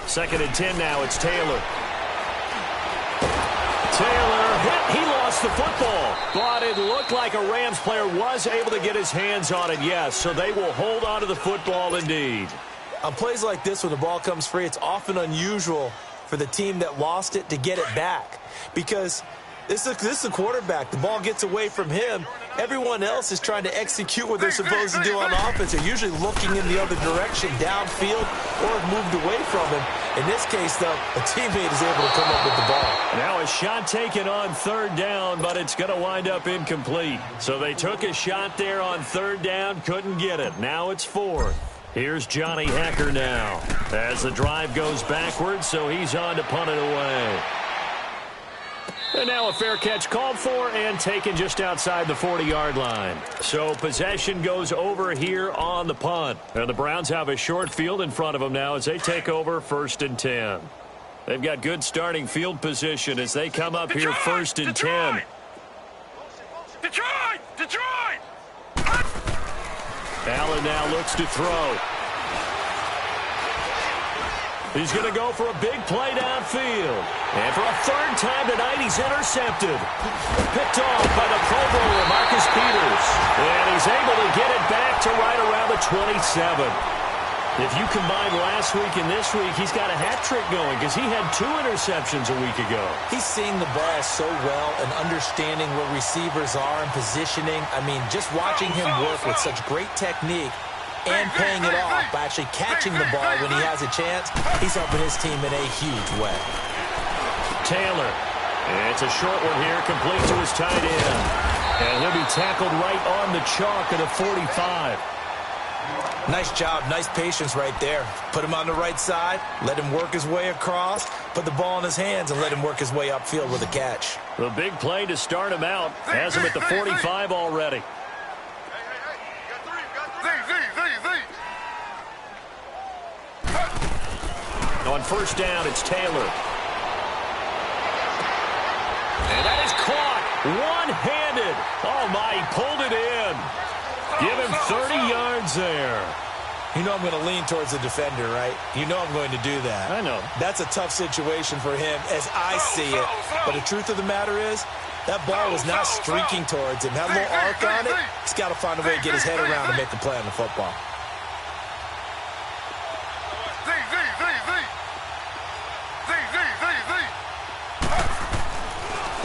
Second and 10 now, it's Taylor. Taylor hit. He lost the football, but it looked like a Rams player was able to get his hands on it, yes. So they will hold on to the football indeed. On plays like this, when the ball comes free, it's often unusual for the team that lost it to get it back because this is the quarterback. The ball gets away from him. Everyone else is trying to execute what they're supposed to do on offense. They're usually looking in the other direction, downfield, or have moved away from him. In this case, though, a teammate is able to come up with the ball. Now a shot taken on third down, but it's going to wind up incomplete. So they took a shot there on third down, couldn't get it. Now it's fourth. Here's Johnny Hekker now as the drive goes backwards, so he's on to punt it away. And now a fair catch called for and taken just outside the 40-yard line. So possession goes over here on the punt. And the Browns have a short field in front of them now as they take over 1st and 10. They've got good starting field position as they come up here 1st and 10. Detroit! Allen now looks to throw. He's going to go for a big play downfield. And for a third time tonight, he's intercepted. Picked off by the Pro Bowler, Marcus Peters. And he's able to get it back to right around the 27. If you combine last week and this week, he's got a hat trick going because he had 2 interceptions a week ago. He's seeing the ball so well and understanding where receivers are and positioning. I mean, just watching him work with such great technique and paying it off by actually catching the ball when he has a chance, he's helping his team in a huge way. Taylor. It's a short one here, complete to his tight end. And he'll be tackled right on the chalk at a 45. Nice job, nice patience right there. Put him on the right side, let him work his way across, put the ball in his hands, and let him work his way upfield with a catch. The big play to start him out. Has him at the 45 already. On first down, it's Taylor. And that is caught one-handed. Oh, my, he pulled it in. Give him 30 yards there. You know I'm going to lean towards the defender, right? You know I'm going to do that. I know. That's a tough situation for him as I see it. But the truth of the matter is, that ball was not streaking towards him. Had a little arc on it. He's got to find a way to get his head around and make the play on the football.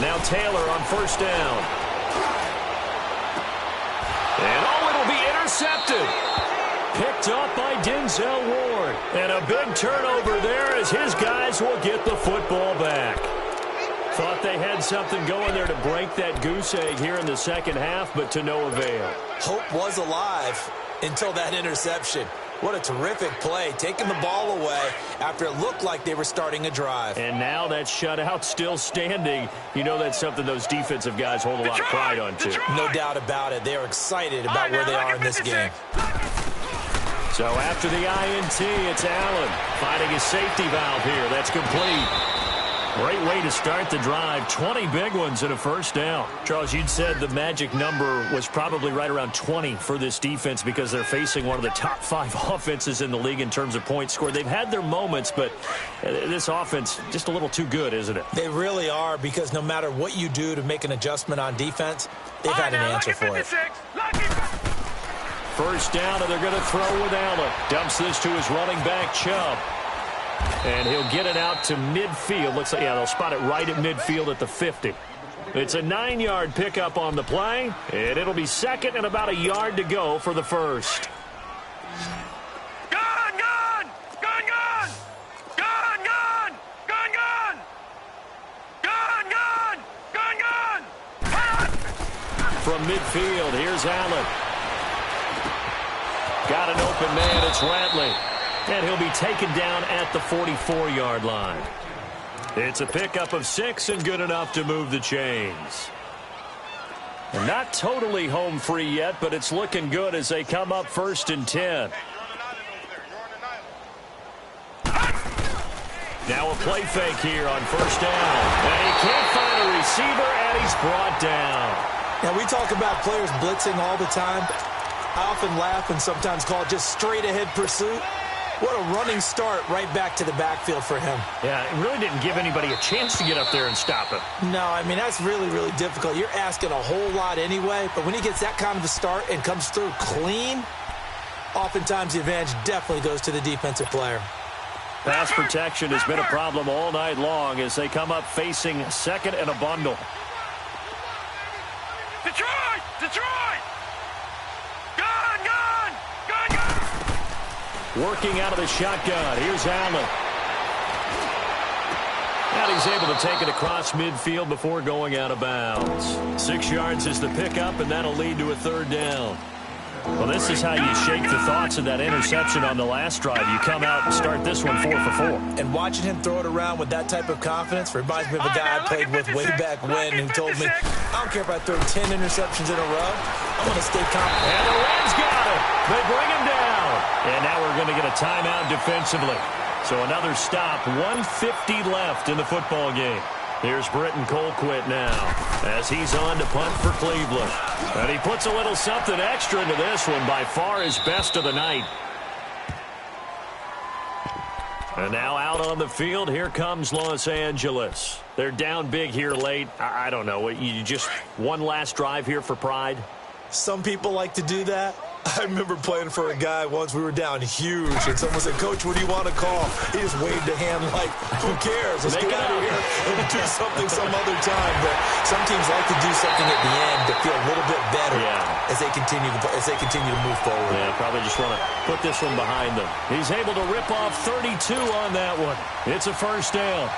Now Taylor on first down. And it'll be intercepted. Picked up by Denzel Ward. And a big turnover there as his guys will get the football back. Thought they had something going there to break that goose egg here in the second half, but to no avail. Hope was alive until that interception. What a terrific play, taking the ball away after it looked like they were starting a drive. And now that shutout still standing. You know that's something those defensive guys hold a lot of pride on, too. No doubt about it. They are excited about where they are in this game. So after the INT, it's Allen finding his safety valve here. That's complete. Great way to start the drive. 20 big ones and a first down. Charles, you'd said the magic number was probably right around 20 for this defense because they're facing one of the top 5 offenses in the league in terms of points scored. They've had their moments, but this offense just a little too good, isn't it? They really are, because no matter what you do to make an adjustment on defense, they've had an answer for it. First down, and they're going to throw with Allen. Dumps this to his running back, Chubb. And he'll get it out to midfield. Looks like, yeah, they'll spot it right at midfield at the 50. It's a 9-yard pickup on the play, and it'll be second and about a yard to go for the first. Gun! Gun! Gun! Gun! Gun! Gun! Gun! Gun! Gun! Gun! Gun! From midfield, here's Allen. Got an open man, it's Ratley. And he'll be taken down at the 44-yard line. It's a pickup of 6 and good enough to move the chains. And not totally home free yet, but it's looking good as they come up 1st and 10. Now a play fake here on first down. And he can't find a receiver, and he's brought down. Now, we talk about players blitzing all the time. I often laugh and sometimes call it just straight-ahead pursuit. What a running start right back to the backfield for him. Yeah, it really didn't give anybody a chance to get up there and stop him. No, I mean, that's really, really difficult. You're asking a whole lot anyway, but when he gets that kind of a start and comes through clean, oftentimes the advantage definitely goes to the defensive player. Pass protection has been a problem all night long as they come up facing second and a bundle. Detroit! Detroit! Gun! Gun! Gun! Gun! Working out of the shotgun. Here's Allen. And he's able to take it across midfield before going out of bounds. 6 yards is the pickup, and that'll lead to a third down. Well, this is how you shake the thoughts of that interception on the last drive. You come out and start this one 4 for 4. And watching him throw it around with that type of confidence reminds me of a guy I played with way back when who told me, I don't care if I throw 10 interceptions in a row, I'm going to stay confident. And the Rams got it. They bring him down. And now we're going to get a timeout defensively. So another stop, 1:50 left in the football game. Here's Britton Colquitt now as he's on to punt for Cleveland. And he puts a little something extra into this one, by far his best of the night. And now out on the field, here comes Los Angeles. They're down big here late. I don't know, you just one last drive here for pride? Some people like to do that. I remember playing for a guy once. We were down huge, and someone said, Coach, what do you want to call? He just waved a hand like, who cares? Let's get out of here and do something some other time. But some teams like to do something at the end to feel a little bit better as they continue to move forward. Yeah, probably just want to put this one behind them. He's able to rip off 32 on that one. It's a first down.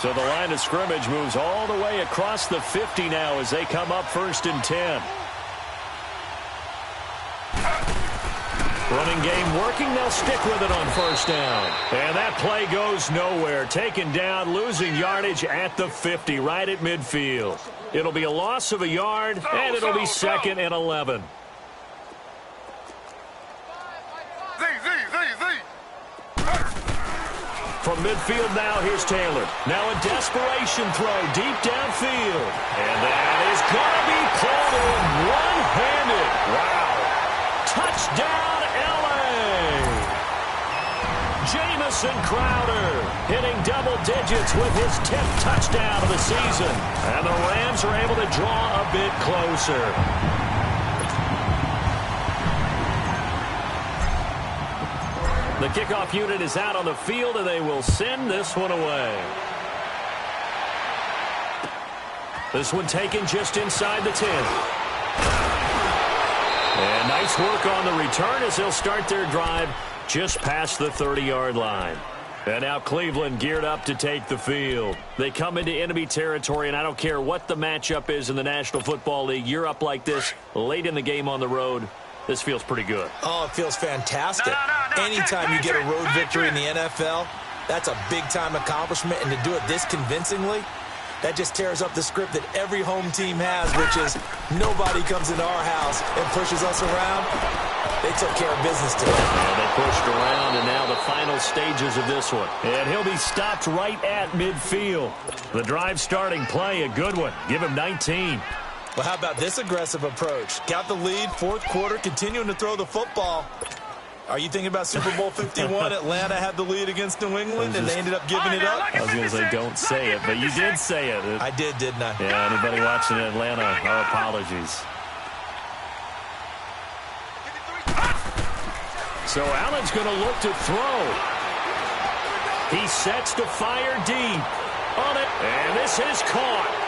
So the line of scrimmage moves all the way across the 50 now as they come up 1st and 10. Running game working. They'll stick with it on first down. And that play goes nowhere. Taken down, losing yardage at the 50, right at midfield. It'll be a loss of a yard, and it'll be 2nd and 11. From midfield now, here's Taylor. Now a desperation throw deep downfield. And that is going to be called in one-handed. Wow. Touchdown, L.A. Jamison Crowder hitting double digits with his 10th touchdown of the season. And the Rams are able to draw a bit closer. The kickoff unit is out on the field, and they will send this one away. This one taken just inside the 10. And nice work on the return as they'll start their drive just past the 30-yard line. And now Cleveland geared up to take the field. They come into enemy territory, and I don't care what the matchup is in the National Football League. You're up like this late in the game on the road. This feels pretty good. Oh, it feels fantastic. Anytime you get a road victory in the NFL, that's a big-time accomplishment. And to do it this convincingly, that just tears up the script that every home team has, which is nobody comes into our house and pushes us around. They took care of business today. And they pushed around, and now the final stages of this one. And he'll be stopped right at midfield. The drive starting play, a good one. Give him 19. Well, how about this aggressive approach? Got the lead, 4th quarter, continuing to throw the football. Are you thinking about Super Bowl 51? Atlanta had the lead against New England, and they ended up giving it up? I was going to say, don't say it, but you did say it. I did, didn't I? Yeah, anybody watching Atlanta, our apologies. So Allen's going to look to throw. He sets to fire deep on it, and this is caught.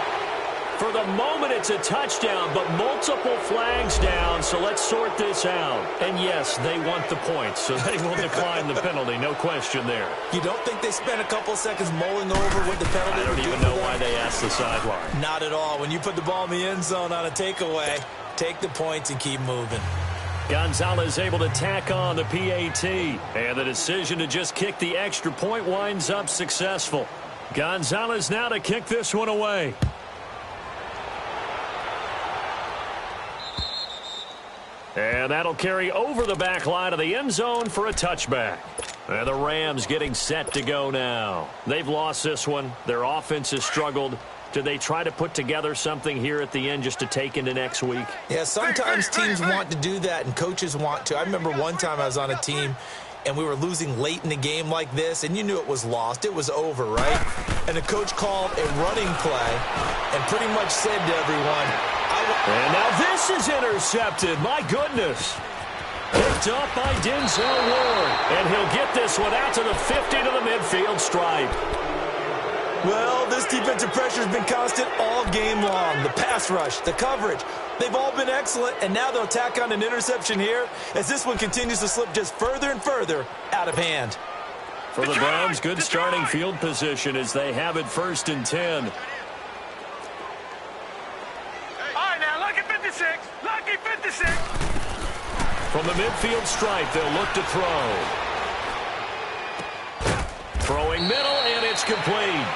For the moment, it's a touchdown, but multiple flags down, so let's sort this out. And yes, they want the points, so they will decline the penalty, no question there. You don't think they spent a couple seconds mulling over what the penalty I don't even know why they asked the sideline. Not at all. When you put the ball in the end zone on a takeaway, take the points and keep moving. Gonzalez able to tack on the PAT, and the decision to just kick the extra point winds up successful. Gonzalez now to kick this one away. And that'll carry over the back line of the end zone for a touchback. And the Rams getting set to go now. They've lost this one. Their offense has struggled. Do they try to put together something here at the end just to take into next week? Yeah, sometimes teams want to do that and coaches want to. I remember one time I was on a team and we were losing late in the game like this, and you knew it was lost. It was over, right? And the coach called a running play and pretty much said to everyone, and now this is intercepted. My goodness. Picked up by Denzel Ward. And he'll get this one out to the 50 to the midfield stripe. Well, this defensive pressure has been constant all game long. The pass rush, the coverage, they've all been excellent, and now they'll tack on an interception here as this one continues to slip just further and further out of hand. For the Browns, good starting field position as they have it 1st and 10. All right, now, lucky 56. Lucky 56. From the midfield stripe, they'll look to throw. Throwing middle, and it's complete.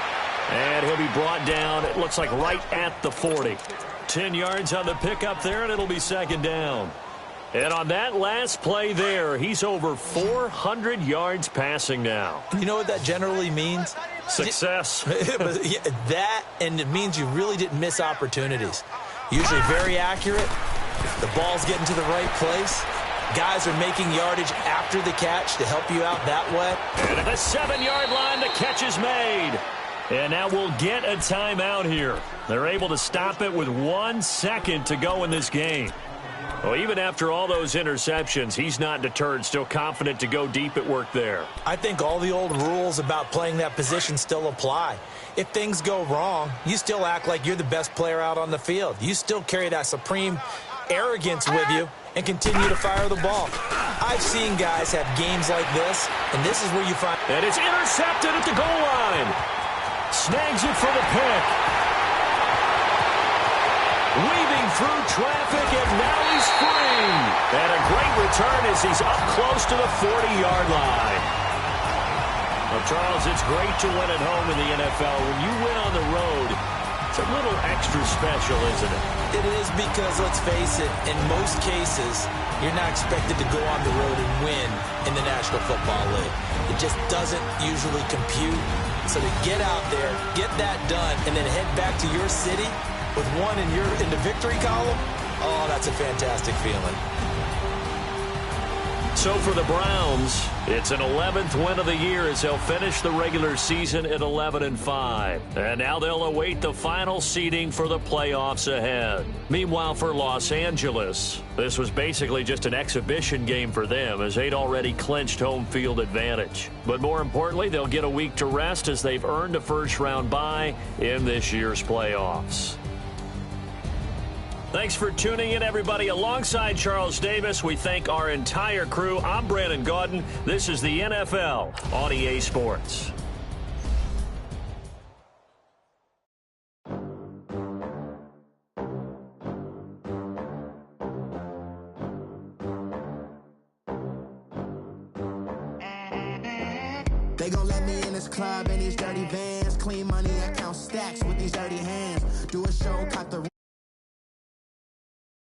And he'll be brought down, it looks like right at the 40. 10 yards on the pickup there, and it'll be 2nd down. And on that last play there, he's over 400 yards passing now. You know what that generally means? Success. That, and it means you really didn't miss opportunities. Usually very accurate. The ball's getting to the right place. Guys are making yardage after the catch to help you out that way. And at the 7-yard line, the catch is made. And now we'll get a timeout here. They're able to stop it with 1 second to go in this game. Well, even after all those interceptions, he's not deterred, still confident to go deep at work there. I think all the old rules about playing that position still apply. If things go wrong, you still act like you're the best player out on the field. You still carry that supreme arrogance with you and continue to fire the ball. I've seen guys have games like this, and this is where you find... And it's intercepted at the goal line. Snags it for the pick. Weaving through traffic, and now he's free. And a great return as he's up close to the 40-yard line. Well, Charles, it's great to win at home in the NFL. When you win on the road, it's a little extra special, isn't it? It is because, let's face it, in most cases, you're not expected to go on the road and win in the National Football League. It just doesn't usually compute. So to get out there, get that done, and then head back to your city with one in the victory column, oh, that's a fantastic feeling. So for the Browns, it's an 11th win of the year as they'll finish the regular season at 11-5. And now they'll await the final seeding for the playoffs ahead. Meanwhile, for Los Angeles, this was basically just an exhibition game for them as they'd already clinched home field advantage. But more importantly, they'll get a week to rest as they've earned a first-round bye in this year's playoffs. Thanks for tuning in, everybody. Alongside Charles Davis, we thank our entire crew. I'm Brandon Gaudin. This is the NFL on EA Sports. They gon' let me in this club in these dirty vans. Clean money, I count stacks with